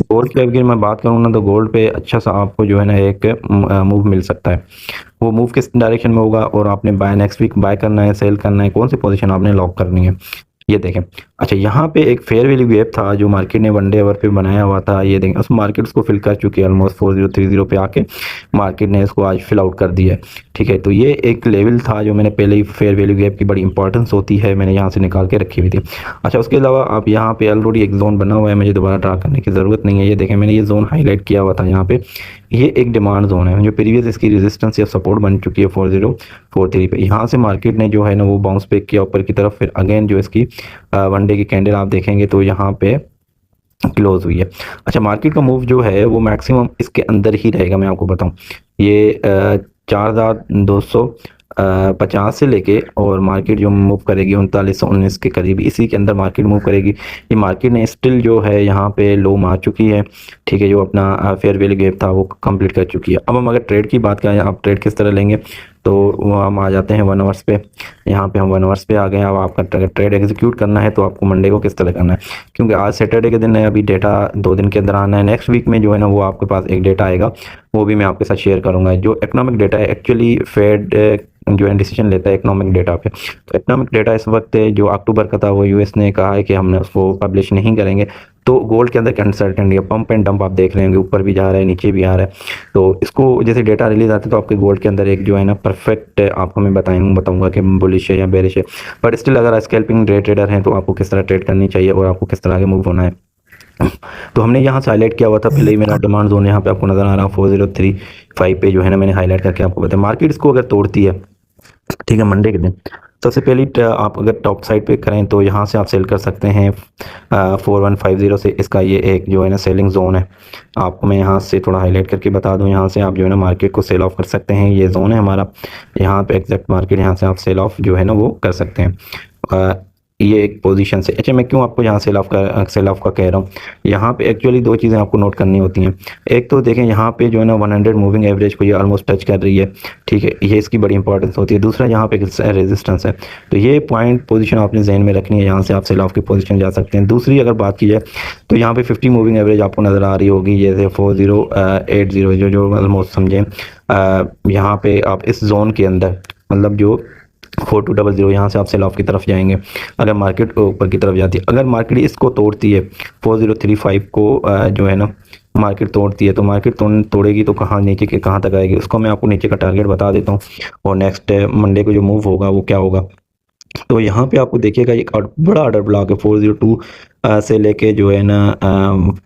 Gold की अगर मैं बात करूँ ना, तो गोल्ड पे अच्छा सा आपको जो है ना एक मूव मिल सकता है। वो मूव किस डायरेक्शन में होगा, और आपने बाय नेक्स्ट वीक बाय करना है, सेल करना है, कौन सी पोजीशन आपने लॉक करनी है, ये देखें। अच्छा, यहाँ पे एक फेयर वैल्यू गैप था जो मार्केट ने वन डे आवर पे बनाया हुआ था, ये देखें उस मार्केट उसको फिल कर चुकी है ऑलमोस्ट 4030 पे आके मार्केट ने इसको आज फिल आउट कर दिया है। ठीक है, तो ये एक लेवल था जो मैंने पहले ही, फेयर वैल्यू गैप की बड़ी इंपॉर्टेंस होती है, मैंने यहाँ से निकाल के रखी हुई थी। अच्छा, उसके अलावा आप यहाँ पे ऑलरेडी एक जोन बना हुआ है, मुझे दोबारा ड्रा करने की ज़रूरत नहीं है। ये देखें, मैंने ये जोन हाईलाइट किया हुआ था यहाँ पे, ये एक डिमांड जोन है जो प्रीवियस इसकी रेजिस्टेंस या सपोर्ट बन चुकी है 4043 पे। यहाँ से मार्केट ने जो है ना वो बाउंस बैक किया ऊपर की तरफ, फिर अगेन जो इसकी वन डे की कैंडल आप देखेंगे तो यहाँ पे क्लोज हुई है। अच्छा, मार्केट का मूव जो है वो मैक्सिमम इसके अंदर ही रहेगा, मैं आपको बताऊं। ये 4250 से लेके और मार्केट जो मूव करेगी 3919 के करीब, इसी के अंदर मार्केट मूव करेगी। ये मार्केट ने स्टिल जो है यहाँ पे लो मार चुकी है। ठीक है, जो अपना फेयर वैल्यू गैप था वो कंप्लीट कर चुकी है। अब हम अगर ट्रेड की बात करें, आप ट्रेड किस तरह लेंगे, तो वो हम आ जाते हैं 1 आवर्स पे। यहाँ पे हम 1 आवर्स पे आ गए। अब आपका ट्रेड एग्जीक्यूट करना है तो आपको मंडे को किस तरह करना है, क्योंकि आज सैटरडे के दिन है, अभी डेटा 2 दिन के अंदर आना है। नेक्स्ट वीक में जो है ना वो आपके पास एक डेटा आएगा, वो भी मैं आपके साथ शेयर करूंगा। जो इकोनॉमिक डेटा है, एक्चुअली फेड जो है डिसीजन लेता है इकोनॉमिक डेटा पे। तो इकोनॉमिक डेटा इस वक्त जो अक्टूबर का था वो यूएस ने कहा है कि हमने उसको पब्लिश नहीं करेंगे। तो गोल्ड के अंदर कंसल्टेंट पंप एंड डंप आप देख रहे होंगे, ऊपर भी जा रहा है नीचे भी आ रहा है। तो इसको जैसे डेटा रिलीज आता है तो आपके गोल्ड के अंदर एक जो है ना परफेक्ट आपको मैं बताऊंगा कि बुलिश है या बेरिश है। बट स्टिल अगर स्कैल्पिंग डे ट्रेडर हैं तो आपको किस तरह ट्रेड करनी चाहिए और आपको किस तरह आगे मूव होना है। तो हमने यहाँ से हाईलाइट किया हुआ था पहले ही, मेरा डिमांड जोन यहाँ पे आपको नजर आ रहा है 4035 पे जो है ना मैंने हाईलाइट करके आपको बताया। मार्केट इसको अगर तोड़ती है, ठीक है, मंडे के दिन सबसे पहले आप अगर टॉप साइड पे करें तो यहाँ से आप सेल कर सकते हैं 4150 से। इसका ये एक जो है ना सेलिंग जोन है, आपको मैं यहाँ से थोड़ा हाईलाइट करके बता दूँ। यहाँ से आप जो है ना मार्केट को सेल ऑफ कर सकते हैं, ये जोन है हमारा। यहाँ पे एग्जैक्ट मार्केट, यहाँ से आप सेल ऑफ जो है ना वो कर सकते हैं ये एक पोजीशन से। अच्छा, मैं क्यों आपको यहाँ सेल ऑफ का कह रहा हूँ, यहाँ पे एक्चुअली 2 चीज़ें आपको नोट करनी होती हैं। एक तो देखें यहाँ पे जो है ना 100 मूविंग एवरेज को ये ऑलमोस्ट टच कर रही है। ठीक है, ये इसकी बड़ी इंपॉर्टेंस होती है। दूसरा यहाँ पे रेजिस्टेंस है, तो ये पॉइंट पोजीशन आपने जहन में रखनी है, यहाँ से आप सेल ऑफ की पोजीशन जा सकते हैं। दूसरी अगर बात की जाए तो यहाँ पे 50 मूविंग एवरेज आपको नज़र आ रही होगी, जैसे 4080 जो ऑलमोस्ट समझें यहाँ पे आप इस जोन के अंदर, मतलब जो 4200 यहाँ से आप सेल ऑफ की तरफ जाएंगे अगर मार्केट ऊपर की तरफ जाती है। अगर मार्केट इसको तोड़ती है 4035 को जो है ना मार्केट तोड़ती है, तो मार्केट तोड़ेगी तो कहाँ नीचे के कहाँ तक आएगी, उसको मैं आपको नीचे का टारगेट बता देता हूँ। और नेक्स्ट मंडे को जो मूव होगा वो क्या होगा, तो यहाँ पे आपको देखिएगा एक बड़ा ऑर्डर ब्लॉक है 402 से लेके जो है ना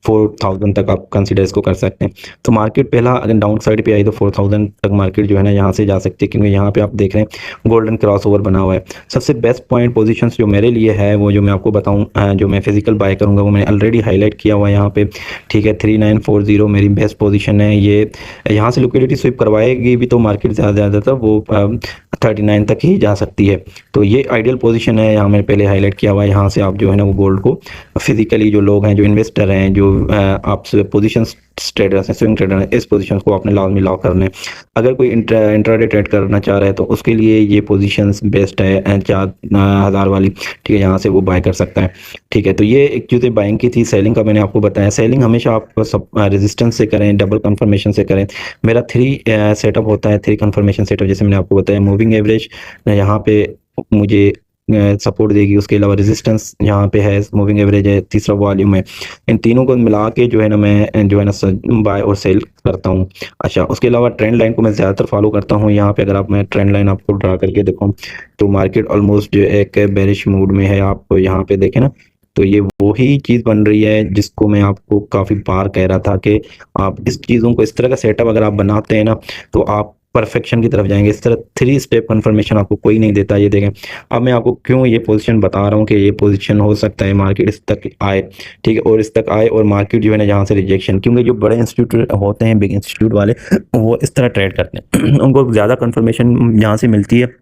4000 तक आप कंसीडर इसको कर सकते हैं। तो मार्केट पहला अगर डाउन साइड पे आई तो 4000 तक मार्केट जो है ना यहाँ से जा सकती है, क्योंकि यहाँ पे आप देख रहे हैं गोल्डन क्रॉस ओवर बना हुआ है। सबसे बेस्ट पॉइंट पोजीशंस जो मेरे लिए है वो जो मैं आपको बताऊँ, जो मैं फिजिकल बाय करूँगा वो मैंने ऑलरेडी हाईलाइट किया हुआ है यहाँ पे। ठीक है, 3940 मेरी बेस्ट पोजीशन है। ये यहाँ से लिक्विडिटी स्विप करवाएगी भी तो मार्केट ज़्यादातर वो 39 तक ही जा सकती है। तो ये आइडियल पोजीशन है, यहाँ मैंने पहले हाईलाइट किया हुआ है। यहाँ से आप जो है ना वो गोल्ड को फिजिकली जो लोग हैं, जो इन्वेस्टर हैं, जो आप पोजीशन ट्रेडर्स हैं, स्विंग ट्रेडर हैं, इस पोजीशन को आपने लाजमी लॉक करने। अगर कोई इंट्राडे ट्रेड करना चाह रहा है तो उसके लिए ये पोजीशंस बेस्ट है 4000 वाली। ठीक है, यहाँ से वो बाय कर सकता है। ठीक है, तो ये एक जो बाइंग की थी। सेलिंग का मैंने आपको बताया, सेलिंग हमेशा आप सब रेजिस्टेंस से करें, डबल कंफर्मेशन से करें। मेरा 3 सेटअप होता है, 3 कंफर्मेशन सेटअप, जैसे मैंने आपको बताया। मूविंग एवरेज यहाँ पे मुझे सपोर्ट देगी, उसके अलावा रेजिस्टेंस यहाँ पे है, मूविंग एवरेज है, तीसरा वॉल्यूम है। इन तीनों को मिला के जो है ना मैं जो है ना बाय और सेल करता हूँ। अच्छा, उसके अलावा ट्रेंड लाइन को मैं ज़्यादातर फॉलो करता हूँ। यहाँ पे अगर आप मैं ट्रेंड लाइन आपको ड्रा करके देखूँ तो मार्केट ऑलमोस्ट जो एक बेरिश मूड में है, आप यहाँ पे देखें ना, तो ये वही चीज़ बन रही है जिसको मैं आपको काफ़ी बार कह रहा था कि आप इस चीज़ों को, इस तरह का सेटअप अगर आप बनाते हैं ना तो आप परफेक्शन की तरफ जाएंगे। इस तरह 3 स्टेप कंफर्मेशन आपको कोई नहीं देता। ये देखें, अब मैं आपको क्यों ये पोजीशन बता रहा हूँ कि ये पोजीशन हो सकता है मार्केट इस तक आए। ठीक है, और इस तक आए और मार्केट जो है ना जहाँ से रिजेक्शन, क्योंकि जो बड़े इंस्टीट्यूट होते हैं, बिग इंस्टीट्यूट वाले, वो इस तरह ट्रेड करते हैं उनको ज़्यादा कंफर्मेशन जहाँ से मिलती है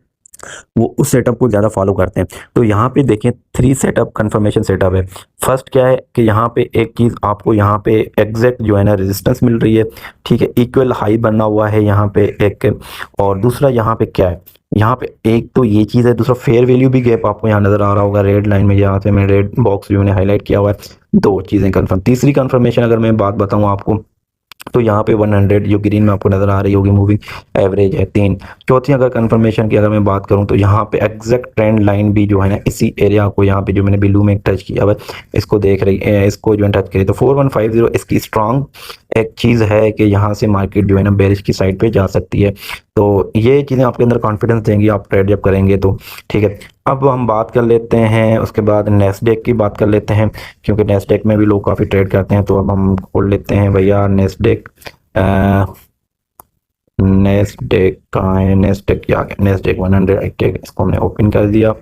वो उस सेटअप को ज़्यादा फॉलो करते हैं। तो यहाँ पे देखें 3 सेटअप कंफर्मेशन सेटअप है। फर्स्ट क्या है कि यहाँ पे एक चीज़ आपको यहाँ पे एग्जैक्ट जो है ना रेजिस्टेंस मिल रही है। ठीक है, इक्वल हाई बना हुआ है यहाँ पे एक। और दूसरा यहाँ पे क्या है, यहाँ पे एक तो ये चीज़ है, दूसरा फेयर वैल्यू भी गैप आपको यहाँ नज़र आ रहा होगा रेड लाइन में, यहाँ से मैंने रेड बॉक्स जो मैंने हाईलाइट किया हुआ है। दो चीज़ें कंफर्म। तीसरी कंफर्मेशन अगर मैं बात बताऊँ आपको, तो यहाँ पे 100 जो ग्रीन में आपको नज़र आ रही होगी मूविंग एवरेज है 3। चौथी अगर कंफर्मेशन की अगर मैं बात करूँ, तो यहाँ पे एग्जैक्ट ट्रेंड लाइन भी जो है ना इसी एरिया को, यहाँ पे जो मैंने ब्लू में टच किया हुआ इसको देख रही है, इसको जो है टच करी, तो 4150 इसकी स्ट्रॉन्ग एक चीज़ है कि यहाँ से मार्केट जो है ना बेरिश की साइड पे जा सकती है। तो ये चीज़ें आपके अंदर कॉन्फिडेंस देंगी आप ट्रेड जब करेंगे तो। ठीक है, अब हम बात कर लेते हैं उसके बाद नेस्डेक की बात कर लेते हैं, क्योंकि नेस्डेक में भी लोग काफ़ी ट्रेड करते हैं। तो अब हम खोल लेते हैं भैया नेस्डेक। नेस्डेक कहाँ है, नेस्डेक क्या आ गया, नेस्डेक 100 इसको हमने ओपन कर दिया।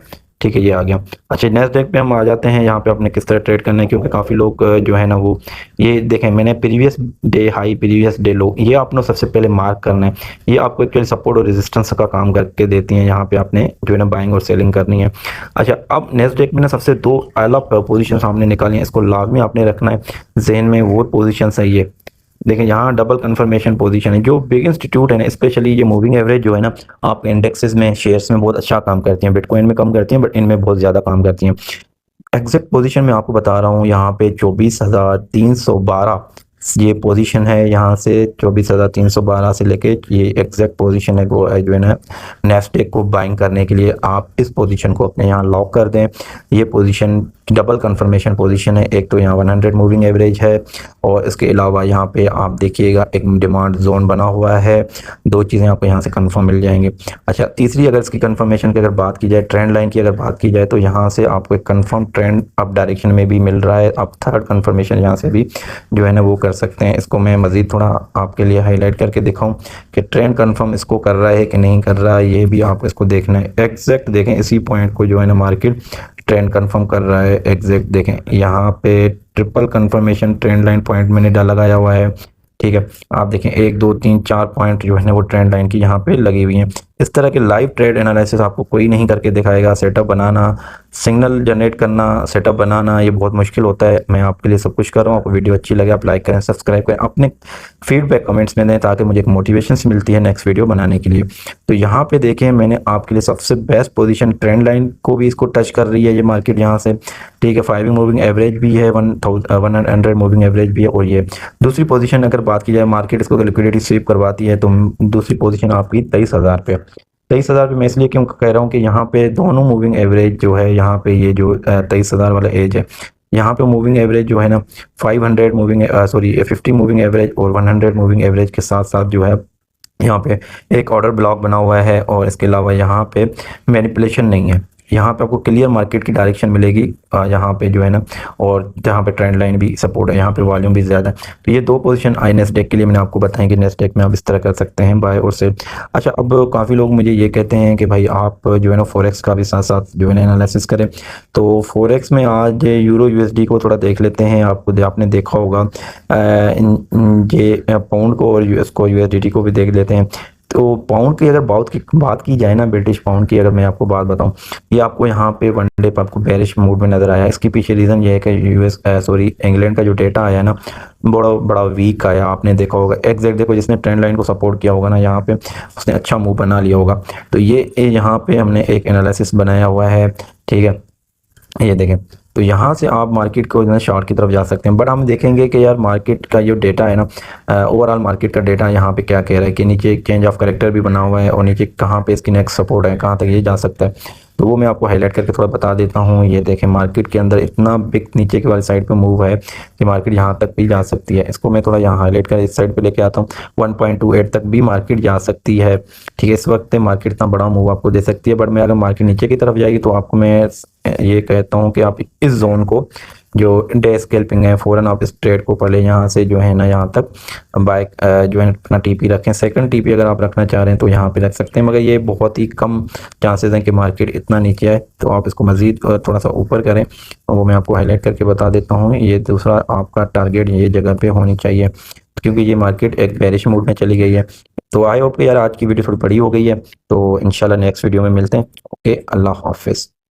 ठीक है, ये आ गया। अच्छा, नेस्डेक पे हम आ जाते हैं, यहाँ पे आपने किस तरह ट्रेड करना है, क्योंकि काफ़ी लोग जो है ना वो ये देखें, मैंने previous day high previous day लो ये आपने सबसे पहले मार्क करना है। ये आपको एक्चुअली सपोर्ट और रेजिस्टेंस का काम करके देती हैं, यहाँ पे आपने जो है ना बाइंग और सेलिंग करनी है। अच्छा, अब नेस्डेक में ना सबसे दो अलग पोजीशन सामने निकाली हैं, इसको लाजमी आपने रखना है जहन में, वो पोजीशन है ये देखें, यहाँ डबल कंफर्मेशन पोजीशन है। जो बिग इंस्टीट्यूट है ना, स्पेशली ये मूविंग एवरेज जो है ना, आप इंडेक्सेस में शेयर्स में बहुत अच्छा काम करती हैं, बिटकॉइन में कम करती हैं बट इनमें बहुत ज़्यादा काम करती हैं। एग्जैक्ट पोजीशन में आपको बता रहा हूँ, यहाँ पे 24,312 ये पोजीशन है, यहाँ से 24,312 से लेके ये एग्जैक्ट पोजीशन है वो जो है ना नेस्डेक को बाइंग करने के लिए आप इस पोजीशन को अपने यहाँ लॉक कर दें। ये पोजीशन डबल कंफर्मेशन पोजीशन है, एक तो यहाँ 100 मूविंग एवरेज है और इसके अलावा यहाँ पे आप देखिएगा एक डिमांड जोन बना हुआ है। दो चीज़ें आपको यहाँ से कंफर्म मिल जाएंगी। अच्छा, तीसरी अगर इसकी कंफर्मेशन की अगर बात की जाए, ट्रेंड लाइन की अगर बात की जाए, तो यहाँ से आपको एक कंफर्म ट्रेंड अप डायरेक्शन में भी मिल रहा है। आप थर्ड कंफर्मेशन यहाँ से भी जो है ना वो कर सकते हैं। इसको मैं मज़ीद थोड़ा आपके लिए हाईलाइट करके दिखाऊं कि ट्रेंड कंफर्म इसको कर रहा है कि नहीं कर रहा है, ये भी आपको इसको देखना है। एग्जैक्ट देखें इसी पॉइंट को जो है ना मार्केट ट्रेंड कंफर्म कर रहा है। एग्जैक्ट देखें यहाँ पे triple confirmation trend line point मैंने लगाया हुआ है। ठीक है, आप देखें 1 2 3 4 पॉइंट जो है ना वो ट्रेंड लाइन की यहाँ पे लगी हुई हैं। इस तरह के लाइव ट्रेड एनालिसिस आपको कोई नहीं करके दिखाएगा। सेटअप बनाना, सिग्नल जनरेट करना, सेटअप बनाना ये बहुत मुश्किल होता है। मैं आपके लिए सब कुछ कर रहा हूँ। आपको वीडियो अच्छी लगे आप लाइक करें, सब्सक्राइब करें, अपने फीडबैक कमेंट्स में दें ताकि मुझे एक मोटिवेशन मिलती है नेक्स्ट वीडियो बनाने के लिए। तो यहाँ पे देखें मैंने आपके लिए सबसे बेस्ट पोजीशन ट्रेंड लाइन को भी इसको टच कर रही है ये मार्केट यहाँ से। ठीक है, 5 मूविंग एवरेज भी है, 100 मूविंग एवरेज भी है। और ये दूसरी पोजीशन अगर बात की जाए, मार्केट इसको लिक्विडिटी स्वीप करवाती है, तो दूसरी पोजीशन आपकी 23,000 पे। 23,000 पे मैं इसलिए क्यों कह रहा हूँ कि यहाँ पे दोनों मूविंग एवरेज जो है, यहाँ पे ये जो 23,000 वाला एज है, यहाँ पे मूविंग एवरेज जो है ना 500 मूविंग 50 मूविंग एवरेज और 100 मूविंग एवरेज के साथ साथ जो है यहाँ पे एक ऑर्डर ब्लॉक बना हुआ है। और इसके अलावा यहाँ पे मैनिपुलेशन नहीं है, यहाँ पे आपको क्लियर मार्केट की डायरेक्शन मिलेगी यहाँ पे जो है ना, और जहाँ पे ट्रेंड लाइन भी सपोर्ट है, यहाँ पे वॉल्यूम भी ज़्यादा है। तो ये दो पोजीशन आई नेस्डेक के लिए मैंने आपको बताया कि नेस्डेक में आप इस तरह कर सकते हैं बाय और सेल। अच्छा, अब काफ़ी लोग मुझे ये कहते हैं कि भाई आप जो है ना फॉरेक्स का भी साथ साथ जो है ना एनालिसिस करें। तो फॉरेक्स में आज यूरो यूएसडी को थोड़ा देख लेते हैं। आपने देखा होगा ये पाउंड को और यूएस को यूएसडीटी को भी देख लेते हैं। तो पाउंड की अगर बात की जाए ना, ब्रिटिश पाउंड की अगर मैं आपको बात बताऊं, ये आपको यहाँ पे वन डे पर आपको बेरिश मूड में नजर आया। इसके पीछे रीजन ये है कि इंग्लैंड का जो डेटा आया ना बड़ा बड़ा वीक आया। आपने देखा होगा एग्जैक्ट, देखो जिसने ट्रेंड लाइन को सपोर्ट किया होगा ना यहाँ पे उसने अच्छा मूव बना लिया होगा। तो ये यहाँ पे हमने एक एनालिसिस बनाया हुआ है। ठीक है, ये देखें, तो यहाँ से आप मार्केट को जो है शॉर्ट की तरफ जा सकते हैं। बट हम देखेंगे कि यार मार्केट का जो डेटा है ना, ओवरऑल मार्केट का डेटा यहाँ पे क्या कह रहा है कि नीचे एक चेंज ऑफ कैरेक्टर भी बना हुआ है और नीचे कहाँ पे इसकी नेक्स्ट सपोर्ट है, कहाँ तक ये जा सकता है। तो वो मैं आपको हाईलाइट करके थोड़ा बता देता हूँ। ये देखें मार्केट के अंदर इतना बिग नीचे की वाली साइड पे मूव है कि मार्केट यहाँ तक भी जा सकती है। इसको मैं थोड़ा यहाँ हाईलाइट कर इस साइड पे लेके आता हूँ, 1.28 तक भी मार्केट जा सकती है। ठीक है, इस वक्त मार्केट इतना बड़ा मूव आपको दे सकती है। बट मैं अगर मार्केट नीचे की तरफ जाएगी तो आपको मैं ये कहता हूँ कि आप इस जोन को जो डे स्कैल्पिंग है फ़ौरन आप इस ट्रेड को पहले यहाँ से जो है ना यहाँ तक बाय जो है अपना टीपी रखें। सेकंड टीपी अगर आप रखना चाह रहे हैं तो यहाँ पे रख सकते हैं, मगर ये बहुत ही कम चांसेस हैं कि मार्केट इतना नीचे आए। तो आप इसको मज़ीद थोड़ा सा ऊपर करें और वो मैं आपको हाईलाइट करके बता देता हूँ। ये दूसरा आपका टारगेट ये जगह पे होनी चाहिए क्योंकि ये मार्केट एक बेरिश मूड में चली गई है। तो आई होप कि यार आज की वीडियो थोड़ी बड़ी हो गई है। तो इंशाल्लाह नेक्स्ट वीडियो में मिलते हैं। ओके, अल्लाह हाफिज़।